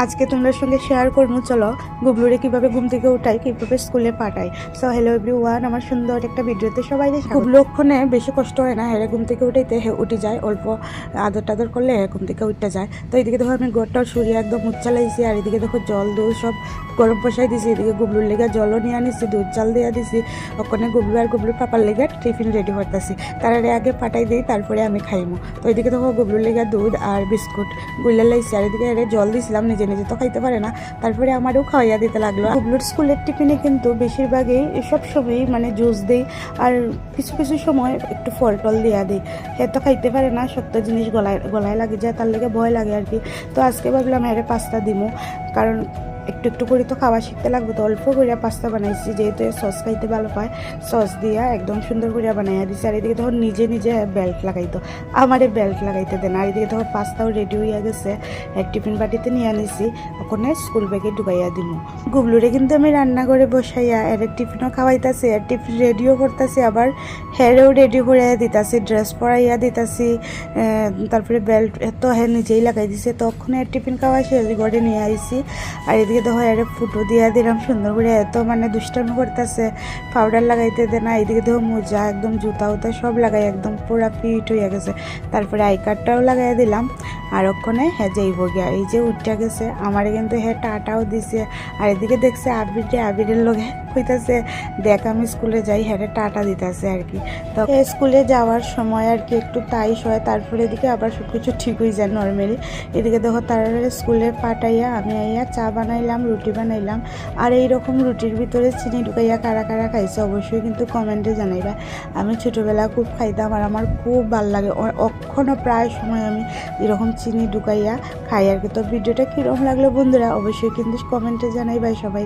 আজকে তোমাদের সঙ্গে শেয়ার করবো, চলো গুবলুরে কিভাবে ঘুম থেকে উঠাই, কিভাবে স্কুলে পাঠাই। সো হ্যালো এভরিওয়ান, আমার সুন্দর একটা ভিডিওতে সবাই দেখে। গুবলু ওখানে বেশি কষ্ট হয় না, হেরে ঘুম থেকে উঠাইতে উঠে যায়, অল্প আদর টাদর করলে ঘুম থেকে উঠতে যায়। তো এদিকে দেখো আমি গোটা সরিয়ে একদম উচ্চা লাইছি, আর এদিকে দেখো জল দুধ সব গরম বসাই দিছি। এদিকে গুবলুর লেগে জলও নিয়ে আনিছি, দুধ চাল দিয়ে দিছি। ওখানে গুবলু আর গুবলুর পাপার লেগে টিফিন রেডি করতেছি। তার আগে পাঠাই দিই, তারপরে আমি খাইমো। তো এদিকে দেখো গুবলুর লেগে দুধ আর বিস্কুট গুলা লাইছি, আর এদিকে জল দিছিলাম, নিজে নিজে তো খাইতে পারে না, তারপরে আমারও খাওয়াইয়া দিতে লাগলো। গুবলুর স্কুলের টিফিনে কিন্তু বেশিরভাগই সব সময় মানে জুস দিই, আর কিছু কিছু সময় একটু ফল টল দিয়া দিই। সে তো খাইতে পারে না, সত্য জিনিস গলায় গলায় লাগে যায়, তার লেগে ভয় লাগে আর কি। তো আজকে ভাবলাম এর পাস্তা দিমো, কারণ একটু একটু করে তো খাওয়া শিখতে লাগবে। তো অল্প করে পাস্তা বানাইছি, যেহেতু সস খাইতে ভালো পায়, সস দিয়া একদম সুন্দর করে বানাইয়া দিছি। আর এদিকে তখন নিজে নিজে বেল্ট লাগাইতো, আমারে বেল্ট লাগাইতে দেন। আর এদিকে তখন পাস্তাও রেডি হইয়া গেছে, এক টিফিন বাটিতে নিয়ে আনিছি, ওখানে স্কুল ব্যাগে ঢুকাইয়া দিব। গুবলুরে কিন্তু আমি রান্না করে বসাইয়া এর টিফিনও খাওয়াইতাছি, আর টিফিন রেডিও করতেছি, আবার হেয়ারেও রেডি করাইয়া দিতাছি, ড্রেস পরাইয়া দিতাছি, তারপরে বেল্ট তো হ্যাঁ নিজেই লাগাই দিছে। তখন এর টিফিন খাওয়া শেষ করে নিয়ে আইছি। আর এদিকে দেখো এর ফুটো দিয়া দিলাম সুন্দর করে, এত মানে দুষ্টামি করতেছে, পাউডার লাগাইতে দে না। এদিকে দেখো মোজা একদম জুতা উতা সব লাগাই একদম পুরা ফিট হইয়া গেছে। তারপরে আই কার্ডটাও লাগাই দিলাম, আর ওখানে হ্যাঁ যাইব গিয়া, এই যে উঠা গেছে আমারে, কিন্তু হ্যাঁ টাটাও দিছে। আর এদিকে দেখছে আবিরের লগে কইতাছে দেখ আমি স্কুলে যাই, হ্যাঁ টাটা দিতেছে আর কি। তো স্কুলে যাওয়ার সময় আর কি একটু তাইশ হয়, তারপরে এদিকে আবার সব কিছু ঠিক হয়ে যায় নর্মালি। এদিকে দেখো তারা স্কুলে পাঠাইয়া আমি আইয়া চা বানাইলাম, রুটি বানাইলাম। আর এইরকম রুটির ভিতরে চিনি ঢুকাইয়া কারা কারা খাইছে অবশ্যই কিন্তু কমেন্টে জানাইবা। আমি ছোটোবেলা খুব খাইতাম, আর আমার খুব ভালো লাগে, এখনও প্রায় সময় আমি এরকম চিনি ঢুকাইয়া খাই আর কি। তো ভিডিওটা কীরকম লাগলো বন্ধুরা অবশ্যই কিন্তু কমেন্টে জানাইবা সবাই।